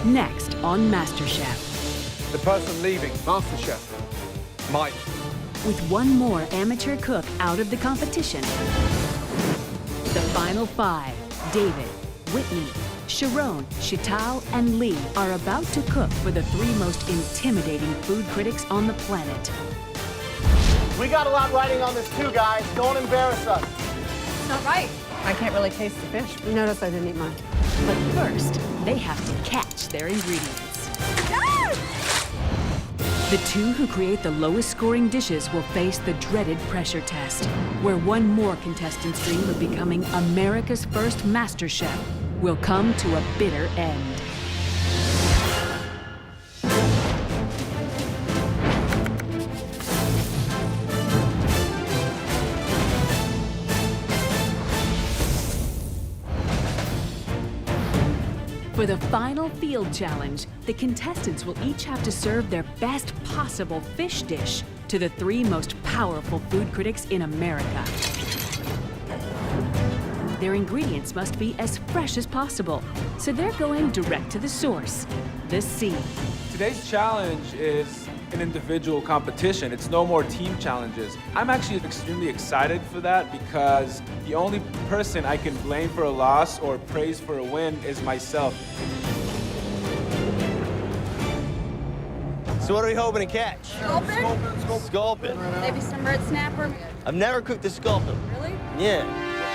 Next on MasterChef. The person leaving MasterChef, Mike. With one more amateur cook out of the competition, the final 5, David, Whitney, Sharon, Chital, and Lee, are about to cook for the 3 most intimidating food critics on the planet. We got a lot riding on this too, guys. Don't embarrass us. It's not right. I can't really taste the fish. You notice I didn't eat mine. But first, they have to catch their ingredients. The 2 who create the lowest scoring dishes will face the dreaded pressure test, where one more contestant's dream of becoming America's first MasterChef will come to a bitter end. For the final field challenge, the contestants will each have to serve their best possible fish dish to the 3 most powerful food critics in America. Their ingredients must be as fresh as possible, so they're going direct to the source, the sea. Today's challenge is an individual competition. It's no more team challenges. I'm actually extremely excited for that because the only person I can blame for a loss or praise for a win is myself. So what are we hoping to catch? Sculpin? Sculpin. Maybe some red snapper? I've never cooked a sculpin. Really? Yeah.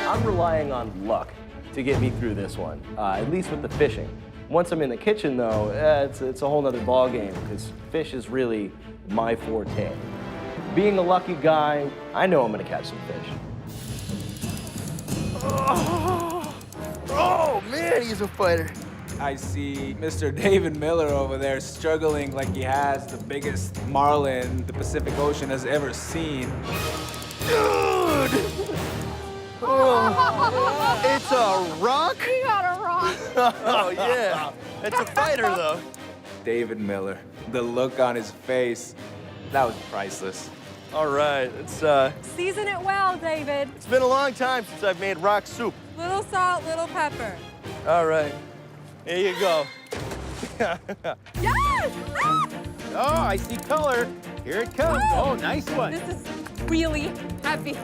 I'm relying on luck to get me through this one, at least with the fishing. Once I'm in the kitchen, though, it's a whole nother ballgame, because fish is really my forte. Being a lucky guy, I know I'm gonna catch some fish. Oh man, he's a fighter. I see Mr. David Miller over there struggling like he has the biggest marlin the Pacific Ocean has ever seen. Dude! Oh, it's a rock? You got a rock. Oh, yeah. It's a fighter, though. David Miller, the look on his face, that was priceless. All right, it's Season it well, David. been a long time since I've made rock soup. Little salt, little pepper. All right, here you go. Yes! Oh, I see color. Here it comes. Oh, nice one. This is really heavy.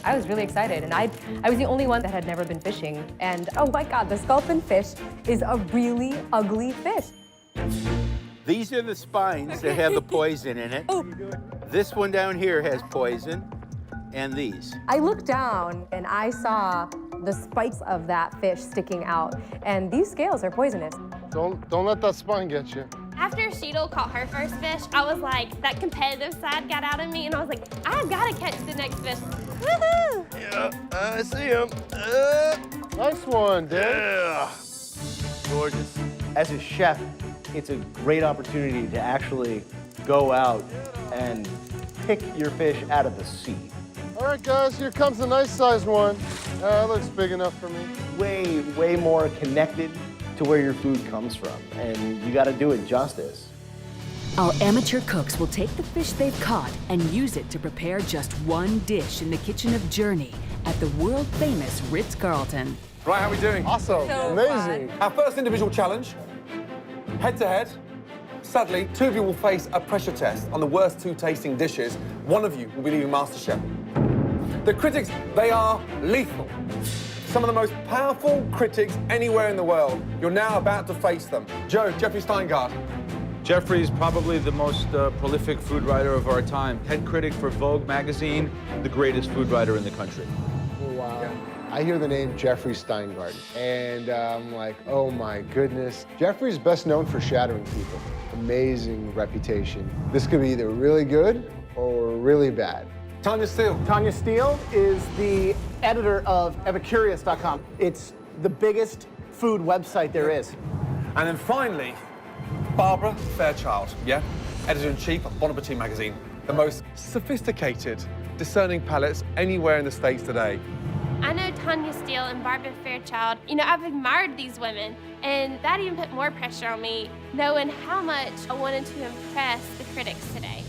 I was really excited, and I was the only one that had never been fishing. And oh my God, the sculpin fish is a really ugly fish. These are the spines that have the poison in it. Oh. This one down here has poison, and these. I looked down and I saw the spikes of that fish sticking out, and these scales are poisonous. Don't let that spine get you. After Sheetal caught her first fish, I was like, that competitive side got out of me, and I was like, I've got to catch the next fish. Woohoo! Yeah, I see him. Nice one, Dad. Yeah. Gorgeous. As a chef, it's a great opportunity to actually go out and pick your fish out of the sea. All right, guys, here comes the nice size one. That looks big enough for me. Way more connected to where your food comes from, and you got to do it justice. Our amateur cooks will take the fish they've caught and use it to prepare just one dish in the kitchen of Journey at the world-famous Ritz-Carlton. Right, how are we doing? Awesome. So Amazing. Our first individual challenge, head-to-head. Sadly, 2 of you will face a pressure test on the worst 2 tasting dishes. 1 of you will be leaving MasterChef. The critics, they are lethal. Some of the most powerful critics anywhere in the world. You're now about to face them. Joe, Jeffrey Steingart. Jeffrey is probably the most prolific food writer of our time. Head critic for Vogue magazine, the greatest food writer in the country. Wow. Yeah. I hear the name Jeffrey Steingart, and I'm like, oh my goodness. Jeffrey's best known for shattering people. Amazing reputation. This could be either really good or really bad. Tanya Steele. Tanya Steele is the editor of Epicurious.com. It's the biggest food website there is. And then finally, Barbara Fairchild, yeah? Editor-in-Chief of Bon Appetit magazine. The most sophisticated, discerning palates anywhere in the States today. I know Tanya Steele and Barbara Fairchild. You know, I've admired these women, and that even put more pressure on me, knowing how much I wanted to impress the critics today.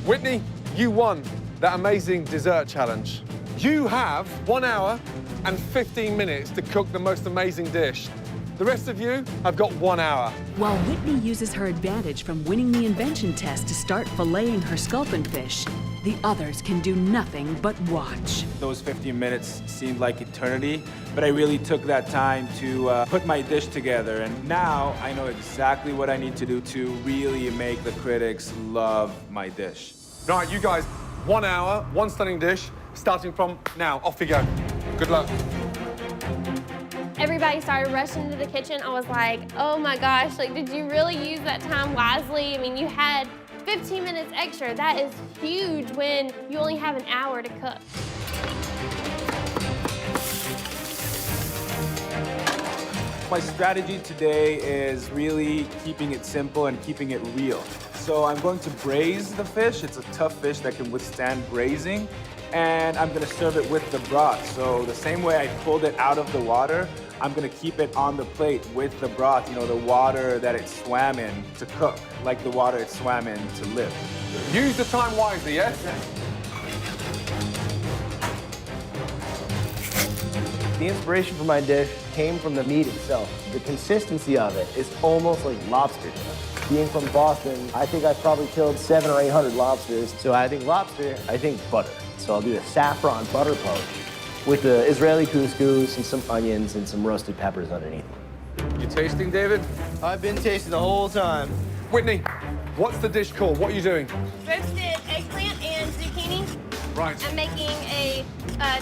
Whitney, you won that amazing dessert challenge. You have 1 hour and 15 minutes to cook the most amazing dish. The rest of you have got 1 hour. While Whitney uses her advantage from winning the invention test to start filleting her sculpin fish, the others can do nothing but watch. Those 15 minutes seemed like eternity, but I really took that time to put my dish together, and now I know exactly what I need to do to really make the critics love my dish. All right, you guys, 1 hour, 1 stunning dish, starting from now. Off you go. Good luck. Everybody started rushing into the kitchen. I was like, oh my gosh, like, did you really use that time wisely? I mean, you had 15 minutes extra. That is huge when you only have an hour to cook. My strategy today is really keeping it simple and keeping it real. So I'm going to braise the fish. It's a tough fish that can withstand braising. And I'm gonna serve it with the broth. So the same way I pulled it out of the water, I'm gonna keep it on the plate with the broth, you know, the water that it swam in to cook, like the water it swam in to live. Use the time wisely, yes? The inspiration for my dish came from the meat itself. The consistency of it is almost like lobster. Being from Boston, I think I've probably killed 700 or 800 lobsters. So I think lobster, I think butter. So I'll do a saffron butter poach with the Israeli couscous and some onions and some roasted peppers underneath. You tasting, David? I've been tasting the whole time. Whitney, what's the dish called? What are you doing? Roasted eggplant and zucchini. Right. I'm making a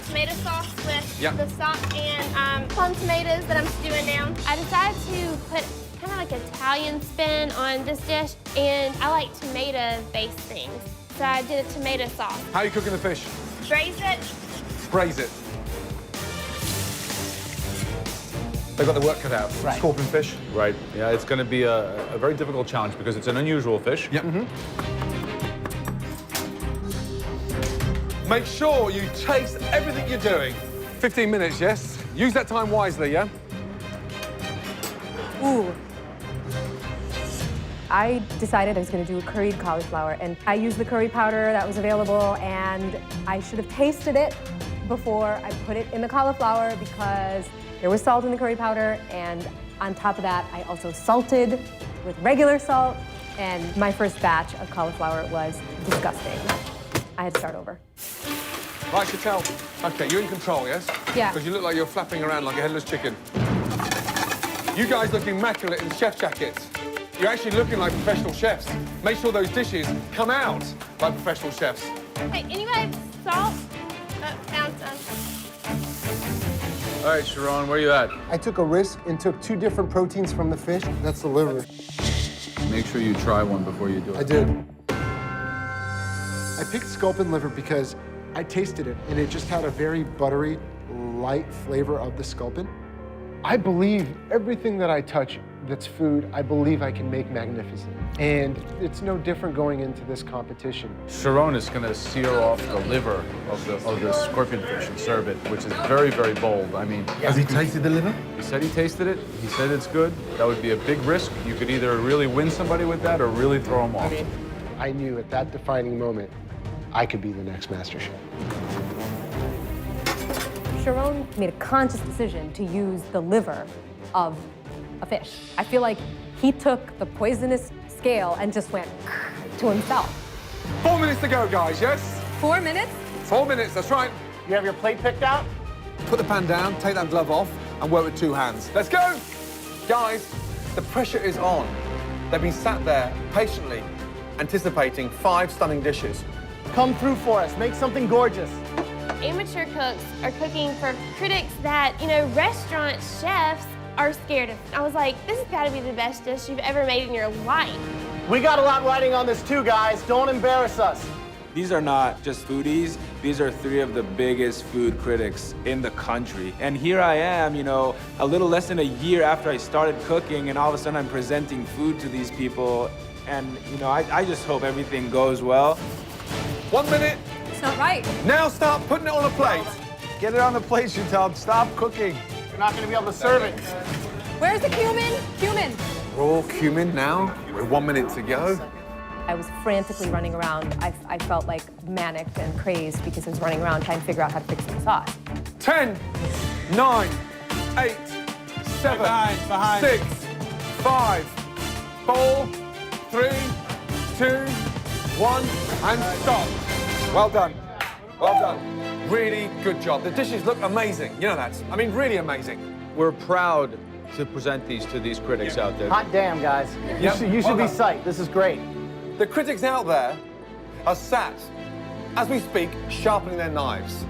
tomato sauce with Yep. the stock and plum tomatoes that I'm stewing down. I decided to put kind of like Italian spin on this dish, and I like tomato-based things. So I did a tomato sauce. How are you cooking the fish? Braise it. Braise it. They've got the work cut out. Right. Scorpion fish. Right. Yeah, it's going to be a very difficult challenge because it's an unusual fish. Yep. Make sure you taste everything you're doing. 15 minutes, yes? Use that time wisely, yeah? Ooh. I decided I was going to do a curried cauliflower, and I used the curry powder that was available, and I should have tasted it before I put it in the cauliflower because there was salt in the curry powder, and on top of that, I also salted with regular salt, and my first batch of cauliflower was disgusting. I had to start over. Right, Chantel. Okay, you're in control, yes? Yeah. Because you look like you're flapping around like a headless chicken. You guys look immaculate in chef jackets. You're actually looking like professional chefs. Make sure those dishes come out like professional chefs. Hey, anybody have salt? Found some. All right, Sharon, where you at? I took a risk and took 2 different proteins from the fish. That's the liver. Make sure you try one before you do it. I did. I picked sculpin liver because I tasted it, and it just had a very buttery, light flavor of the sculpin. I believe everything that I touch that's food, I believe I can make magnificent. And it's no different going into this competition. Sharon is going to sear off the liver of the scorpion fish and serve it, which is very, very bold. I mean, Has he tasted the liver? he said he tasted it. He said it's good. That would be a big risk. You could either really win somebody with that or really throw them off. I knew at that defining moment, I could be the next MasterChef. Sharon made a conscious decision to use the liver of a fish. I feel like he took the poisonous scale and just went to himself. 4 minutes to go, guys, yes? 4 minutes? 4 minutes, that's right. You have your plate picked out? Put the pan down, take that glove off, and work with 2 hands. Let's go! Guys, the pressure is on. They've been sat there patiently, anticipating 5 stunning dishes. Come through for us. Make something gorgeous. Amateur cooks are cooking for critics that, you know, restaurant chefs are scared of. I was like, this has got to be the best dish you've ever made in your life. We got a lot riding on this too, guys. Don't embarrass us. These are not just foodies. These are 3 of the biggest food critics in the country. And here I am, you know, a little less than a year after I started cooking, and all of a sudden I'm presenting food to these people. And, you know, I just hope everything goes well. 1 minute. It's not right. Now start putting it on a plate. Get it on the plate, Chantel. Stop cooking. You're not going to be able to serve it. Where's the cumin? Cumin. Raw cumin now, with 1 minute to go. I was frantically running around. I felt like manic and crazed because I was running around trying to figure out how to fix the sauce. 10, 9, 8, 7, Behind. 6, 5, 4, 3, 2, 1, and stop. Well done. Well done. Really good job. The dishes look amazing. You know that. I mean, really amazing. We're proud to present these to these critics out there. Hot damn, guys. Yep. You should Well be done. psyched. This is great. The critics out there are sat, as we speak, sharpening their knives.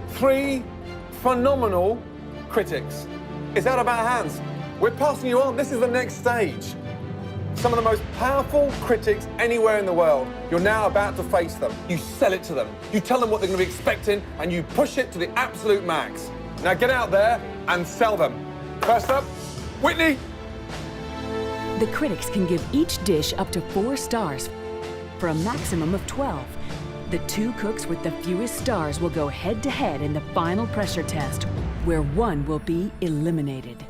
3 phenomenal critics. It's out of our hands. We're passing you on. This is the next stage. Some of the most powerful critics anywhere in the world. You're now about to face them. You sell it to them. You tell them what they're going to be expecting, and you push it to the absolute max. Now get out there and sell them. First up, Whitney. The critics can give each dish up to 4 stars for a maximum of 12. The 2 cooks with the fewest stars will go head-to-head in the final pressure test, where one will be eliminated.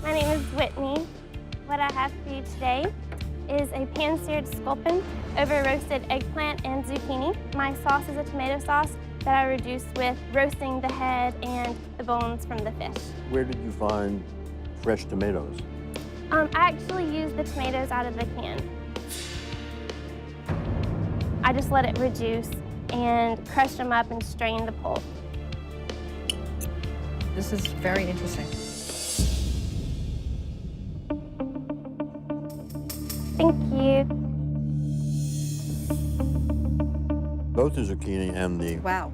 My name is Whitney. What I have for you today is a pan-seared sculpin over roasted eggplant and zucchini. My sauce is a tomato sauce that I reduced with roasting the head and the bones from the fish. Where did you find fresh tomatoes? I actually used the tomatoes out of the can. I just let it reduce and crushed them up and strained the pulp. This is very interesting. Thank you. Both the zucchini and the Wow.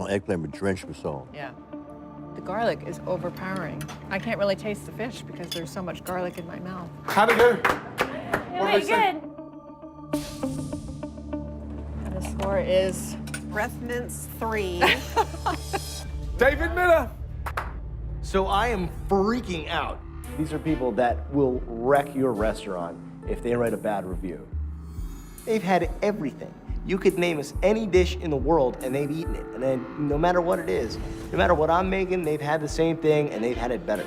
eggplant were drenched with salt. Yeah. The garlic is overpowering. I can't really taste the fish because there's so much garlic in my mouth. How'd it go? Very good. And the score is Breath mints 3. David Miller. So I am freaking out. These are people that will wreck your restaurant if they write a bad review. They've had everything. You could name us any dish in the world and they've eaten it. And then no matter what it is, no matter what I'm making, they've had the same thing and they've had it better.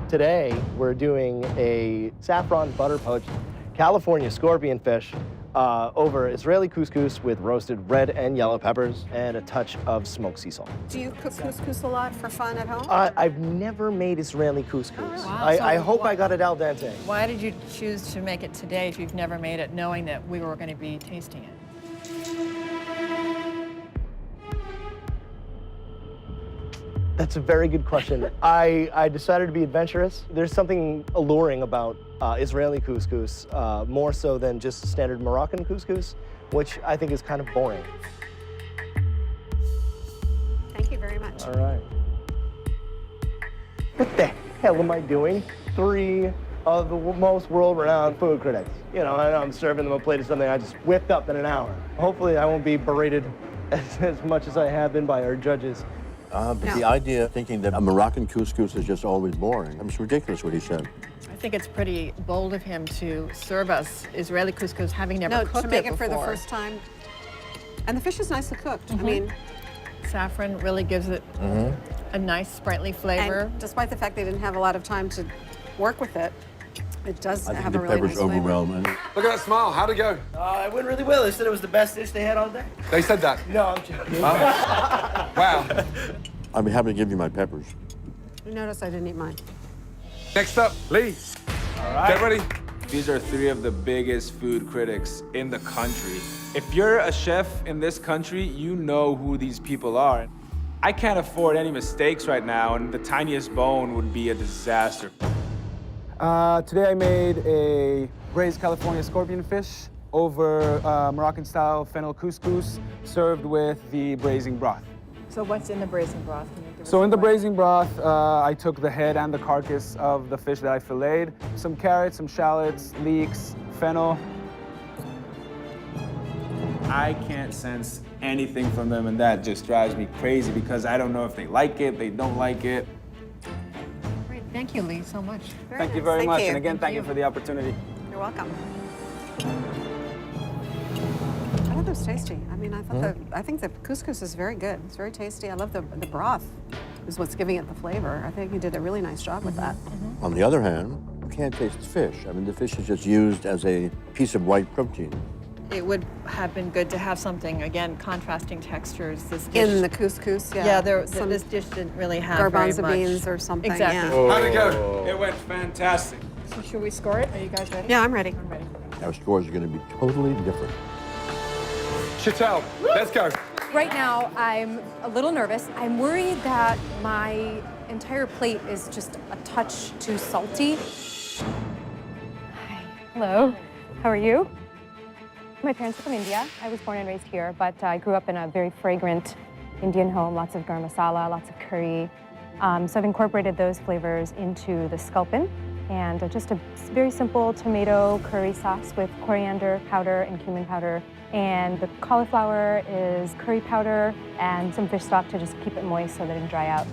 Today, we're doing a saffron butter poached California scorpion fish over Israeli couscous with roasted red and yellow peppers and a touch of smoked sea salt. Do you cook couscous a lot for fun at home? I've never made Israeli couscous. Wow. I So hope I got it al dente. Why did you choose to make it today if you've never made it, knowing that we were going to be tasting it? That's a very good question. I decided to be adventurous. There's something alluring about Israeli couscous, more so than just standard Moroccan couscous, which I think is kind of boring. Thank you very much. All right. What the hell am I doing? 3 of the most world-renowned food critics. You know, I'm serving them a plate of something I just whipped up in an hour. Hopefully I won't be berated as much as I have been by our judges. But the idea of thinking that a Moroccan couscous is just always boring, it's ridiculous what he said. I think it's pretty bold of him to serve us Israeli couscous, having never cooked to make it before. for the first time. And the fish is nicely cooked. I mean, Saffron really gives it a nice, sprightly flavor. and despite the fact they didn't have a lot of time to work with it, it does I think have the a really peppers nice flavor. overwhelm. And Look at that smile. How'd it go? It went really well. They said it was the best dish they had all day. They said that. No, I'm joking. Wow. I'll be happy to give you my peppers. You notice I didn't eat mine. Next up, Lee. All right. Get ready. These are 3 of the biggest food critics in the country. If you're a chef in this country, you know who these people are. I can't afford any mistakes right now, and the tiniest bone would be a disaster. Today I made a braised California scorpion fish over Moroccan-style fennel couscous served with the braising broth. So what's in the braising broth? Can you give us So in the some braising broth, I took the head and the carcass of the fish that I filleted, some carrots, some shallots, leeks, fennel. I can't sense anything from them, and that just drives me crazy because I don't know if they like it, they don't like it. Great. Thank you, Lee, so much. Thank you very much, you. and again, thank you for the opportunity. You're welcome. I thought that was tasty. I mean, I think the couscous is very good. It's very tasty. I love the broth is what's giving it the flavor. I think you did a really nice job with that. On the other hand, you can't taste the fish. I mean, the fish is just used as a piece of white protein. it would have been good to have something, again, contrasting textures. This dish, In the couscous, yeah. yeah, Some this dish didn't really have very garbanzo much. beans or something. Exactly. Yeah. How'd it go? It went fantastic. So should we score it? Are you guys ready? Yeah, I'm ready. I'm ready. Our scores are going to be totally different. Chantel, let's go. Right now, I'm a little nervous. I'm worried that my entire plate is just a touch too salty. Hi. Hello. How are you? My parents are from India. I was born and raised here, but I grew up in a very fragrant Indian home, lots of garam masala, lots of curry. So I've incorporated those flavors into the sculpin, and just a very simple tomato curry sauce with coriander powder and cumin powder. And the cauliflower is curry powder and some fish stock to just keep it moist so that it can dry out.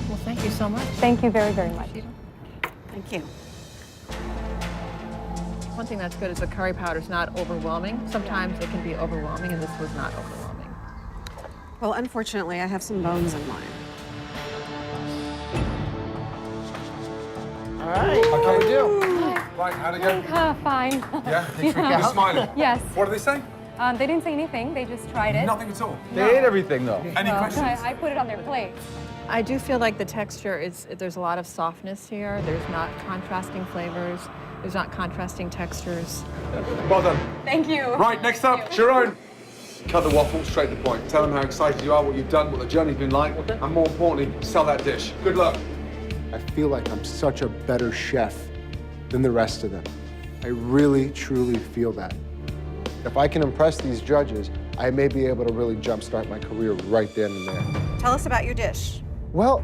Well, thank you so much. Thank you very, very much. Thank you. One thing that's good is the curry powder is not overwhelming. Sometimes it can be overwhelming, and this was not overwhelming. Well, unfortunately, I have some bones in mine. All right, how we do? Right, how'd it go? Fine. Yeah? You're smiling. Yes. What did they say? They didn't say anything. They just tried it. Nothing at all. They ate everything, though. Any Well, questions? I put it on their plate. I do feel like the texture is, there's a lot of softness here. There's not contrasting flavors. There's not contrasting textures. Well done. Thank you. Right, next up, Sharon. Cut the waffle, straight to the point. Tell them how excited you are, what you've done, what the journey's been like, and more importantly, sell that dish. Good luck. I feel like I'm such a better chef than the rest of them. I really, truly feel that. If I can impress these judges, I may be able to really jumpstart my career right then and there. Tell us about your dish. Well,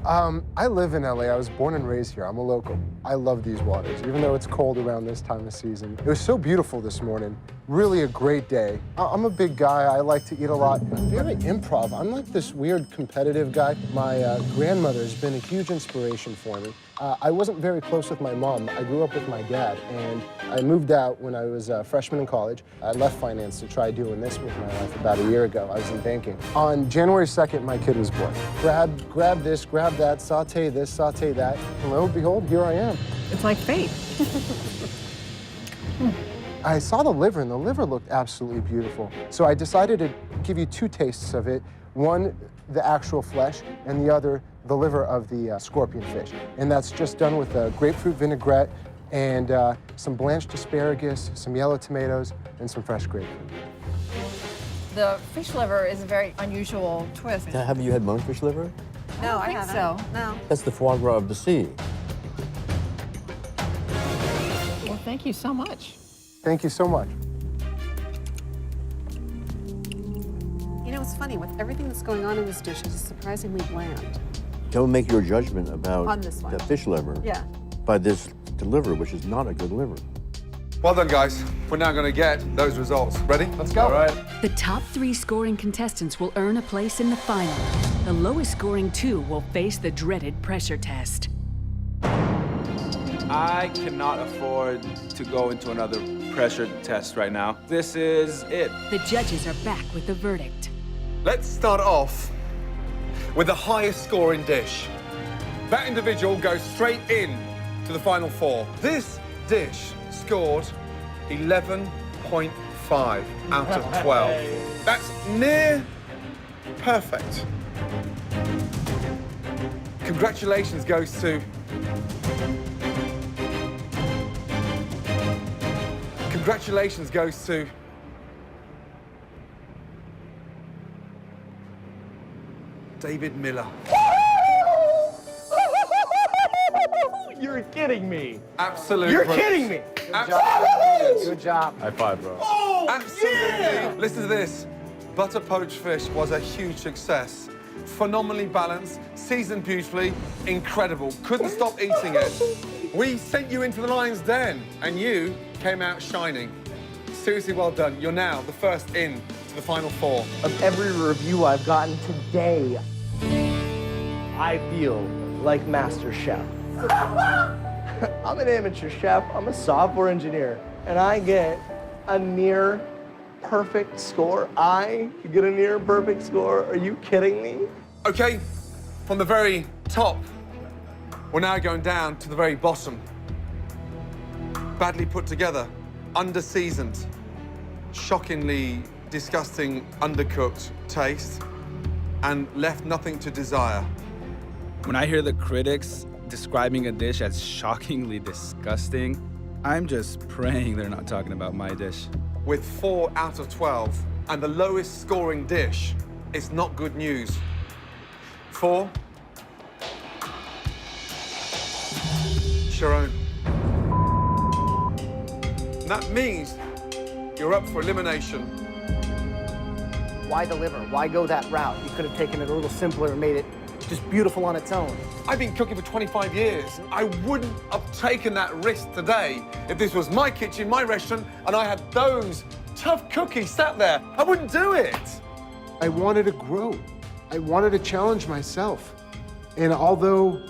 I live in LA. I was born and raised here. I'm a local. I love these waters, even though it's cold around this time of season. It was so beautiful this morning. Really a great day. I'm a big guy. I like to eat a lot. I'm very improv. I'm like this weird competitive guy. My grandmother has been a huge inspiration for me. I wasn't very close with my mom. I grew up with my dad, and I moved out when I was a freshman in college. I left finance to try doing this with my life about a year ago. I was in banking. On January 2nd, my kid was born. Grab this, grab that, saute this, saute that, and lo and behold, here I am. It's like fate. I saw the liver, and the liver looked absolutely beautiful. So I decided to give you two tastes of it. One, the actual flesh, and the other, the liver of the scorpion fish. And that's just done with a grapefruit vinaigrette and some blanched asparagus, some yellow tomatoes, and some fresh grapefruit. The fish liver is a very unusual twist. Have you had monkfish liver? No, I I think haven't. so. No. That's the foie gras of the sea. Well, thank you so much. Thank you so much. You know, it's funny, with everything that's going on in this dish, it's surprisingly bland. Don't make your judgment about On this one. the fish liver Yeah. by this liver, which is not a good liver. Well done, guys. We're now going to get those results. Ready? Let's go. All right. The top 3 scoring contestants will earn a place in the final. The lowest scoring 2 will face the dreaded pressure test. I cannot afford to go into another pressure test right now. This is it. The judges are back with the verdict. Let's start off with the highest scoring dish. That individual goes straight in to the final 4. This dish scored 11.5 out of 12. That's near perfect. Congratulations goes to David Miller. You're kidding me. Absolute. You're brilliance. kidding me. Absolutely. Good job. High five, bro. Absolutely. Yeah. Listen to this. Butter poached fish was a huge success. Phenomenally balanced, seasoned beautifully, incredible. Couldn't stop eating it. We sent you into the lion's den, and you came out shining. Seriously, well done. You're now the first in to the final 4. Of every review I've gotten today, I feel like MasterChef. I'm an amateur chef, I'm a software engineer, and I get a near perfect score. I get a near perfect score? Are you kidding me? Okay, from the very top, we're now going down to the very bottom. badly put together, under-seasoned, shockingly disgusting, undercooked taste, and left nothing to desire. When I hear the critics describing a dish as shockingly disgusting, I'm just praying they're not talking about my dish. With 4 out of 12, and the lowest scoring dish, it's not good news. 4. Sharon. That means you're up for elimination. Why deliver? Why go that route? You could have taken it a little simpler and made it just beautiful on its own. I've been cooking for 25 years. I wouldn't have taken that risk today if this was my kitchen, my restaurant, and I had those tough cookies sat there. I wouldn't do it. I wanted to grow. I wanted to challenge myself. And although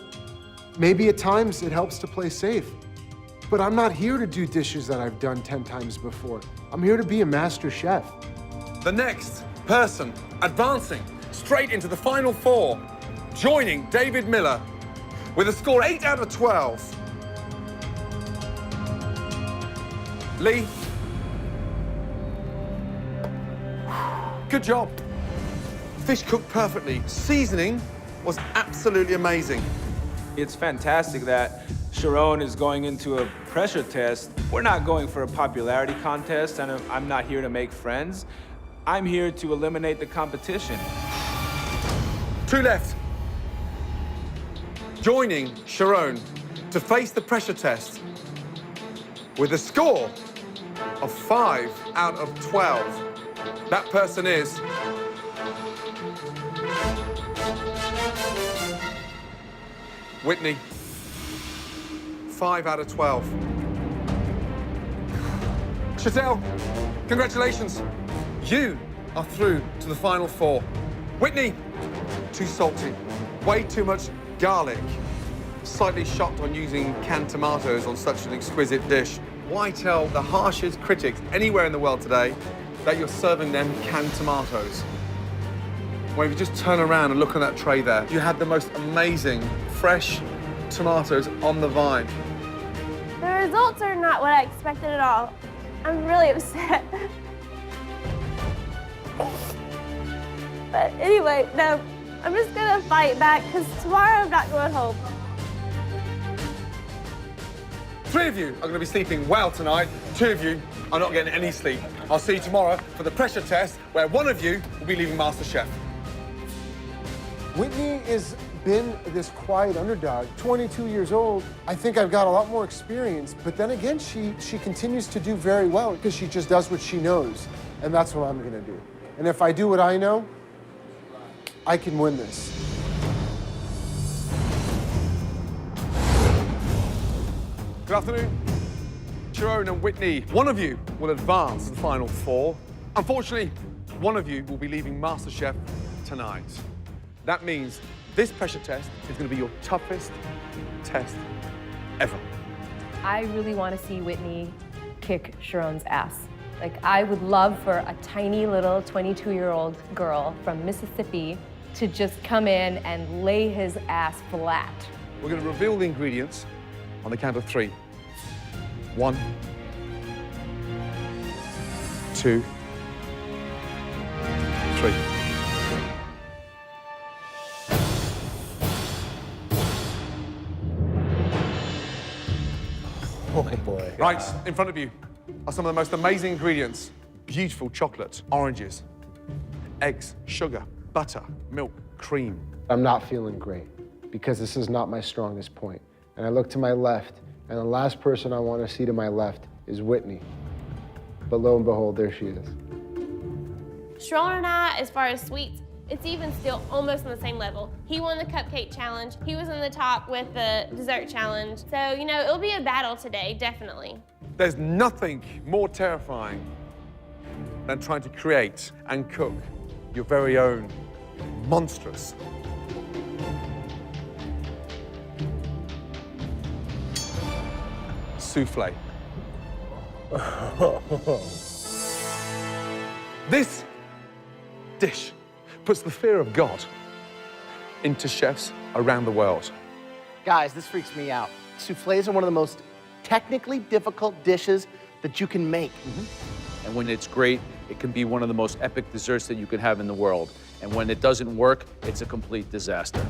maybe at times it helps to play safe, but I'm not here to do dishes that I've done 10 times before. I'm here to be a master chef. The next person advancing straight into the final 4, joining David Miller with a score 8 out of 12. Lee. Good job. Fish cooked perfectly. Seasoning was absolutely amazing. It's fantastic that Sharon is going into a pressure test. We're not going for a popularity contest, and I'm not here to make friends. I'm here to eliminate the competition. 2 left. Joining Sharon to face the pressure test with a score of 5 out of 12. That person is Whitney. 5 out of 12. Chantel, congratulations. You are through to the final 4. Whitney, too salty, way too much garlic. Slightly shocked on using canned tomatoes on such an exquisite dish. Why tell the harshest critics anywhere in the world today that you're serving them canned tomatoes? Well, if you just turn around and look on that tray there, you had the most amazing, fresh tomatoes on the vine. The results are not what I expected at all. I'm really upset. But anyway, no, I'm just gonna fight back because tomorrow I'm not going home. 3 of you are going to be sleeping well tonight. 2 of you are not getting any sleep. I'll see you tomorrow for the pressure test, where 1 of you will be leaving MasterChef. Whitney has been this quiet underdog, 22 years old. I think I've got a lot more experience, but then again, she continues to do very well because she just does what she knows, and that's what I'm gonna do. And if I do what I know, I can win this. Good afternoon. Sharon and Whitney, 1 of you will advance to the final 4. Unfortunately, 1 of you will be leaving MasterChef tonight. That means this pressure test is going to be your toughest test ever. I really want to see Whitney kick Sharon's ass. Like, I would love for a tiny little 22-year-old girl from Mississippi to just come in and lay his ass flat. We're going to reveal the ingredients on the count of 3. 1, 2, 3. Oh, boy. Right, in front of you are some of the most amazing ingredients. Beautiful chocolate, oranges, eggs, sugar, butter, milk, cream. I'm not feeling great because this is not my strongest point. And I look to my left, and the last person I want to see to my left is Whitney. But lo and behold, there she is. Sharon and I, as far as sweets, it's even still almost on the same level. He won the cupcake challenge. He was in the top with the dessert challenge. So, you know, it'll be a battle today, definitely. There's nothing more terrifying than trying to create and cook your very own monstrous souffle. This dish puts the fear of God into chefs around the world. Guys, this freaks me out. Soufflés are one of the most technically difficult dishes that you can make. And when it's great, it can be one of the most epic desserts that you could have in the world. And when it doesn't work, it's a complete disaster.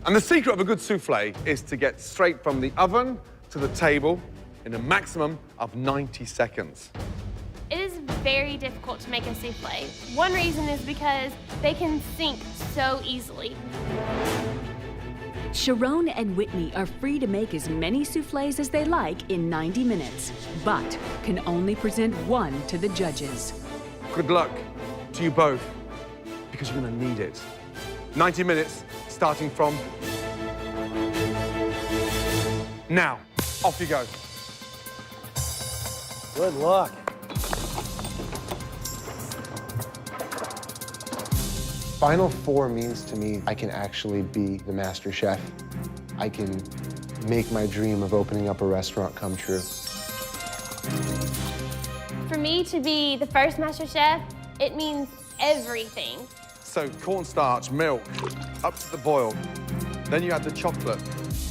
And the secret of a good souffle is to get straight from the oven to the table in a maximum of 90 seconds. It is very difficult to make a souffle. One reason is because they can sink so easily. Sharon and Whitney are free to make as many soufflés as they like in 90 minutes, but can only present one to the judges. Good luck to you both, because you're gonna need it. 90 minutes, starting from now. Off you go. Good luck. Final four means to me I can actually be the master chef. I can make my dream of opening up a restaurant come true. For me to be the first master chef, it means everything. So cornstarch, milk, up to the boil. Then you add the chocolate.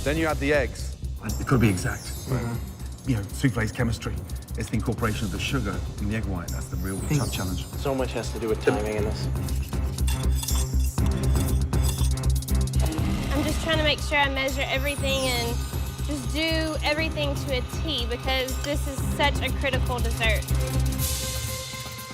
Then you add the eggs. It could be exact. You know, souffle's chemistry. It's the incorporation of the sugar in the egg white. That's the real tough challenge. So much has to do with timing in this. I'm just trying to make sure I measure everything and just do everything to a T because this is such a critical dessert.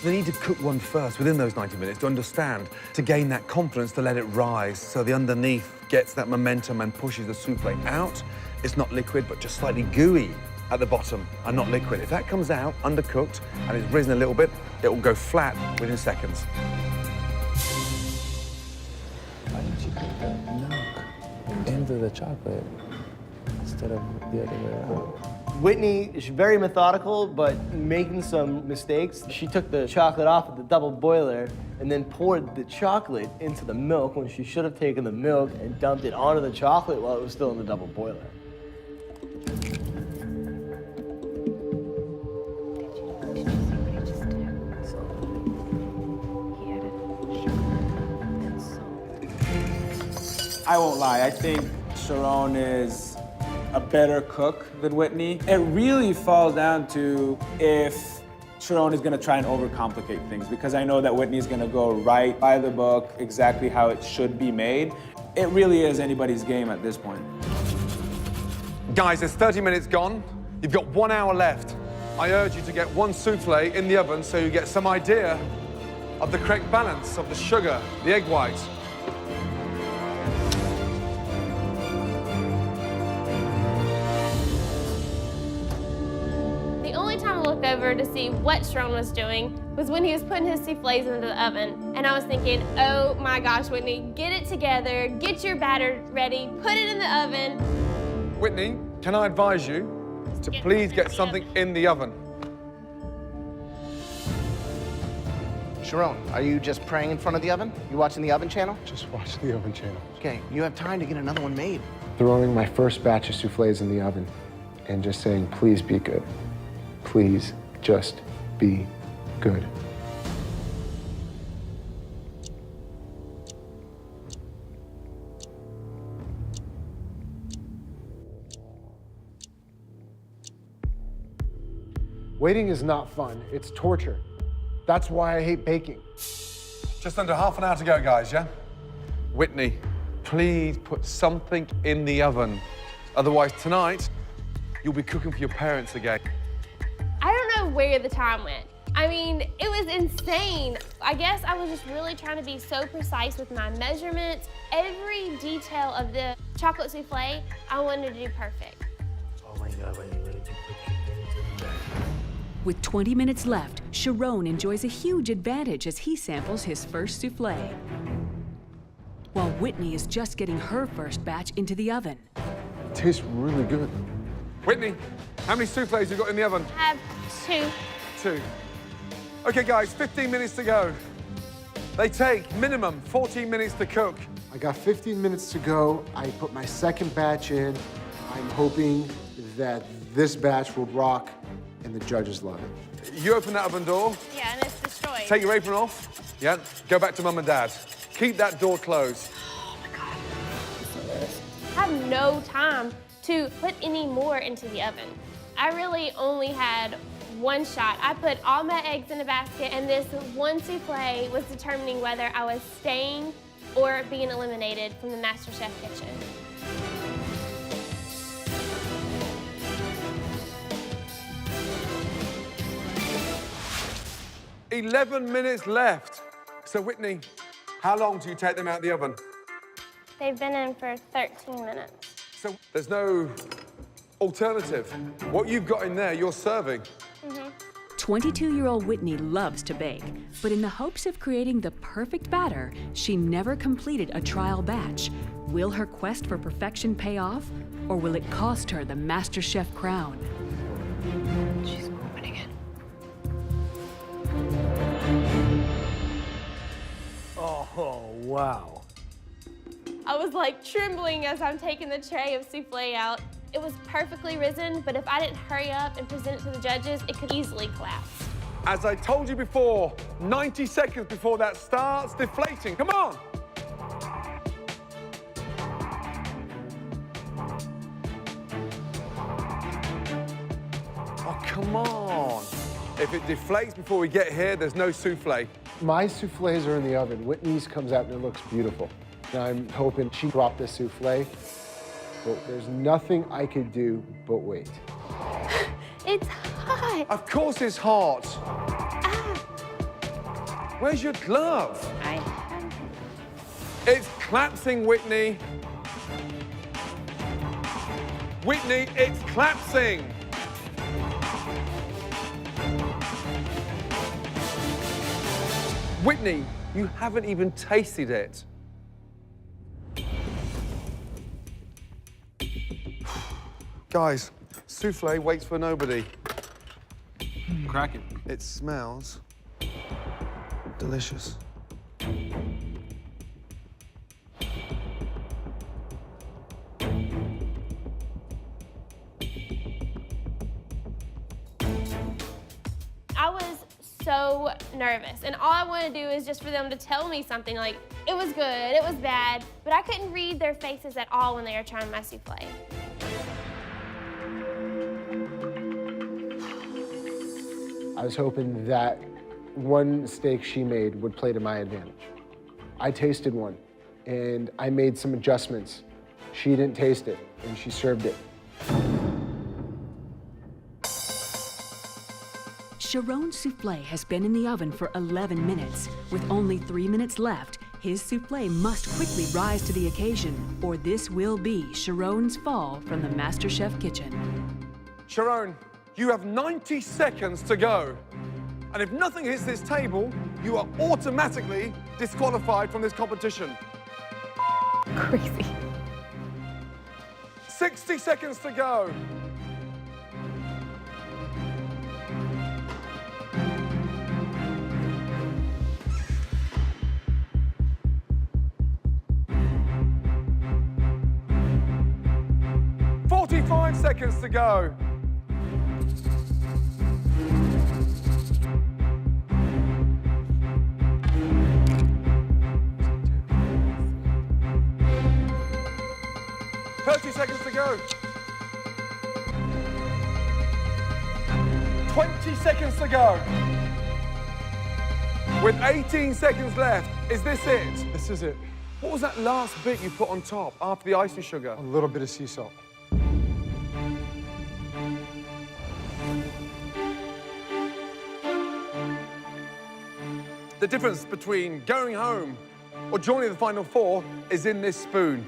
They need to cook one first within those 90 minutes to understand, to gain that confidence to let it rise so the underneath gets that momentum and pushes the souffle out. It's not liquid, but just slightly gooey at the bottom and not liquid. If that comes out undercooked and it's risen a little bit, it will go flat within seconds. Why didn't you put the milk into the chocolate instead of the other way around? Whitney is very methodical, but making some mistakes. She took the chocolate off of the double boiler and then poured the chocolate into the milk when she should have taken the milk and dumped it onto the chocolate while it was still in the double boiler. I won't lie, I think Sharon is a better cook than Whitney. It really falls down to if Sharon is gonna try and overcomplicate things, because I know that Whitney's gonna go right by the book, exactly how it should be made. It really is anybody's game at this point. Guys, there's 30 minutes gone. You've got 1 hour left. I urge you to get one souffle in the oven so you get some idea of the correct balance of the sugar, the egg white. The only time I looked over to see what Sharon was doing was when he was putting his soufflés into the oven. And I was thinking, oh my gosh, Whitney, get it together, get your batter ready, put it in the oven. Whitney, can I advise you to please get something in the oven? Sharon, are you just praying in front of the oven? You watching the oven channel? Just watch the oven channel. Okay, you have time to get another one made. Throwing my first batch of soufflés in the oven and just saying, please be good. Please just be good. Waiting is not fun, it's torture. That's why I hate baking. Just under half an hour to go, guys, yeah? Whitney, please put something in the oven. Otherwise, tonight, you'll be cooking for your parents again. I don't know where the time went. I mean, it was insane. I guess I was just really trying to be so precise with my measurements. Every detail of the chocolate souffle, I wanted to do perfect. Oh my God, where did you put your hands in With 20 minutes left, Sharon enjoys a huge advantage as he samples his first souffle, while Whitney is just getting her first batch into the oven. It tastes really good. Whitney, how many soufflés you got in the oven? I have two. Two. Okay, guys, 15 minutes to go. They take minimum 14 minutes to cook. I got 15 minutes to go. I put my second batch in. I'm hoping that this batch will rock and the judges love it. You open that oven door. Yeah, and it's destroyed. Take your apron off. Yeah, go back to Mum and Dad. Keep that door closed. Oh my God. I have no time to put any more into the oven. I really only had one shot. I put all my eggs in a basket, and this one souffle was determining whether I was staying or being eliminated from the MasterChef kitchen. "11 minutes left." So Whitney, how long do you take them out of the oven? They've been in for 13 minutes. So there's no alternative. What you've got in there, you're serving. 22-year-old Whitney loves to bake, but in the hopes of creating the perfect batter, she never completed a trial batch. Will her quest for perfection pay off, or will it cost her the MasterChef crown? She's opening it. Oh, wow. I was like trembling as I'm taking the tray of souffle out. It was perfectly risen, but if I didn't hurry up and present it to the judges, it could easily collapse. As I told you before, 90 seconds before that starts deflating. Come on! Oh, come on. If it deflates before we get here, there's no souffle. My souffles are in the oven. Whitney's comes out and it looks beautiful. And I'm hoping she dropped the souffle. But there's nothing I could do but wait. It's hot. Of course it's hot. Where's your glove? It's collapsing, Whitney. Whitney, it's collapsing. Whitney, you haven't even tasted it. Guys, souffle waits for nobody. Crack it. It smells delicious. I was so nervous, and all I wanted to do is just for them to tell me something like, it was good, it was bad, but I couldn't read their faces at all when they were trying my souffle. I was hoping that one mistake she made would play to my advantage. I tasted one, and I made some adjustments. She didn't taste it, and she served it. Sharon's souffle has been in the oven for 11 minutes. With only 3 minutes left, his souffle must quickly rise to the occasion, or this will be Sharon's fall from the MasterChef kitchen. Sharon, you have 90 seconds to go. And if nothing hits this table, you are automatically disqualified from this competition. Crazy. 60 seconds to go. "45 seconds to go. Seconds to go. 20 seconds to go. With 18 seconds left, is this it? This is it. What was that last bit you put on top after the icing sugar? A little bit of sea salt. The difference between going home or joining the final four is in this spoon.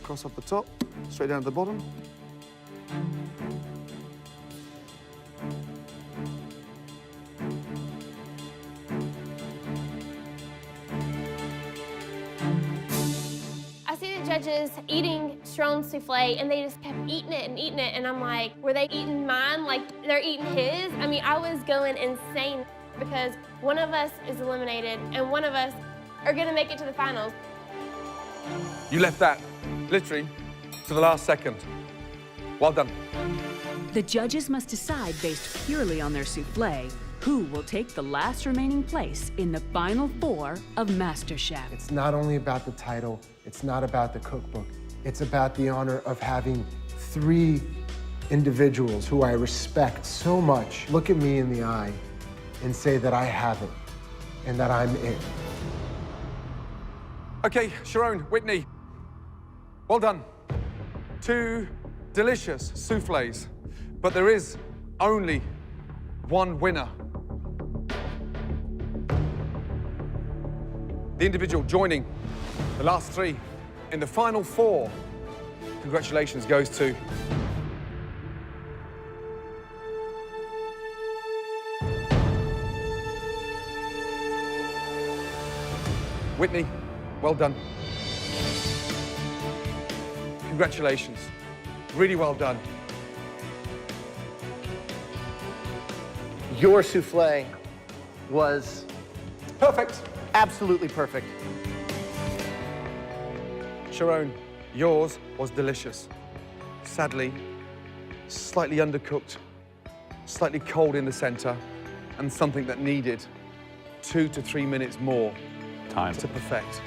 Cross up the top, straight down to the bottom. I see the judges eating Sharon's souffle, and they just kept eating it, and I'm like, were they eating mine like they're eating his? I mean, I was going insane because one of us is eliminated, and one of us are gonna make it to the finals. You left that, literally, to the last second. Well done. The judges must decide based purely on their souffle who will take the last remaining place in the final four of MasterChef. It's not only about the title, it's not about the cookbook. It's about the honor of having 3 individuals who I respect so much look at me in the eye and say that I have it and that I'm it. Okay, Sharon, Whitney, well done. 2 delicious soufflés, but there is only one winner. The individual joining the last 3 in the final 4, congratulations, goes to Whitney. Well done. Congratulations. Really well done. Your souffle was perfect. Absolutely perfect. Sharon, yours was delicious. Sadly, slightly undercooked, slightly cold in the center, and something that needed 2 to 3 minutes more to perfect.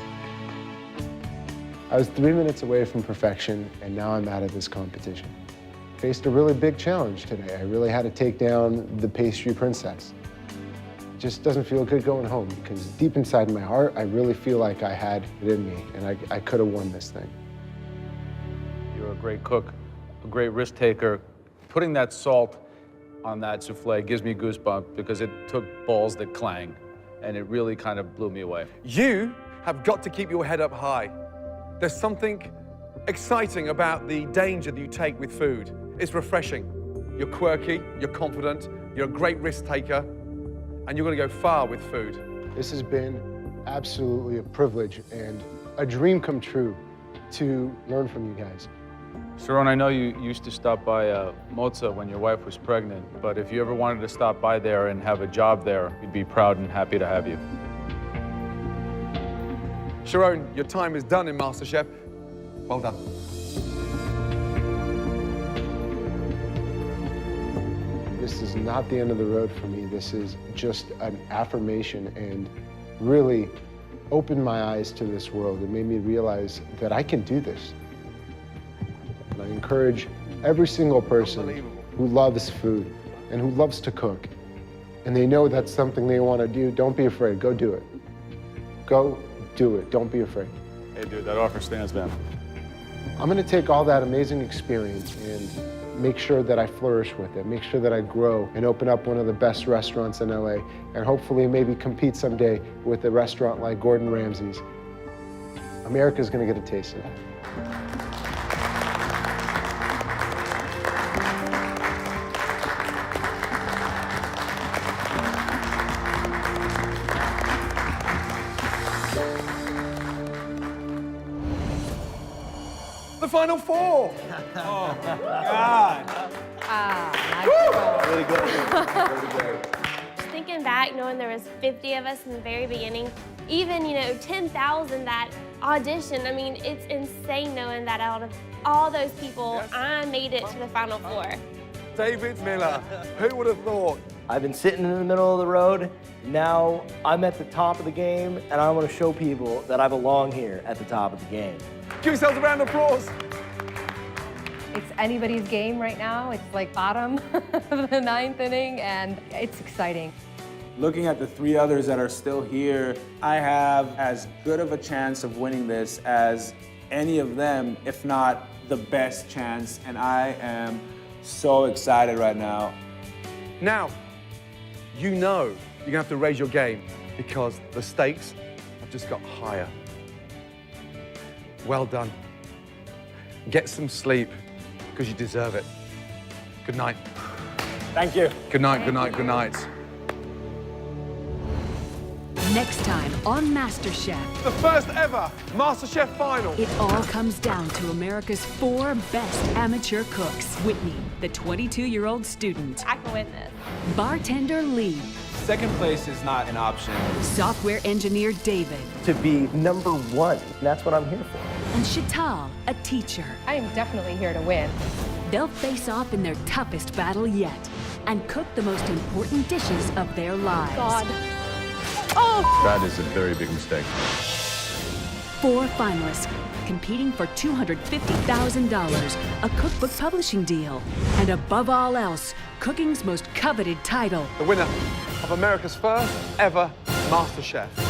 I was 3 minutes away from perfection, and now I'm out of this competition. Faced a really big challenge today. I really had to take down the pastry princess. It just doesn't feel good going home, because deep inside my heart, I really feel like I had it in me, and I could have won this thing. You're a great cook, a great risk taker. Putting that salt on that souffle gives me goosebumps because it took balls that clang, and it really kind of blew me away. You have got to keep your head up high. There's something exciting about the danger that you take with food. It's refreshing. You're quirky, you're confident, you're a great risk taker, and you're going to go far with food. This has been absolutely a privilege and a dream come true to learn from you guys. Sharon, I know you used to stop by Mozza when your wife was pregnant, but if you ever wanted to stop by there and have a job there, we'd be proud and happy to have you. Sharon, your time is done in MasterChef. Well done. This is not the end of the road for me. This is just an affirmation and really opened my eyes to this world. It made me realize that I can do this. And I encourage every single person who loves food and who loves to cook, and they know that's something they want to do, don't be afraid. Go do it. Go do it. Don't be afraid. Hey, dude, that offer stands, man. I'm going to take all that amazing experience and make sure that I flourish with it, make sure that I grow and open up one of the best restaurants in LA, and hopefully maybe compete someday with a restaurant like Gordon Ramsay's. America's going to get a taste of that. The final 4. Oh, God. Really good. Really good. Just thinking back, knowing there was 50 of us in the very beginning, even, 10,000 that auditioned, I mean, it's insane knowing that out of all those people, I made it to the final 4. David Miller, who would have thought? I've been sitting in the middle of the road. Now I'm at the top of the game, and I want to show people that I belong here at the top of the game. Give yourselves a round of applause. It's anybody's game right now. It's like bottom of the 9th inning, and it's exciting. Looking at the 3 others that are still here, I have as good of a chance of winning this as any of them, if not the best chance, and I am so excited right now. Now, you know you're going to have to raise your game because the stakes have just got higher. Well done. Get some sleep because you deserve it. Good night. Thank you. Good night, good night, good night. Next time on MasterChef. The first ever MasterChef final. It all comes down to America's 4 best amateur cooks. Whitney, the 22-year-old student. I can win this. Bartender Lee. Second place is not an option. Software engineer David. To be number 1, that's what I'm here for. And Chital, a teacher. I am definitely here to win. They'll face off in their toughest battle yet and cook the most important dishes of their lives. God. Oh! That is a very big mistake. 4 finalists competing for $250,000, a cookbook publishing deal, and above all else, cooking's most coveted title. The winner of America's first ever MasterChef.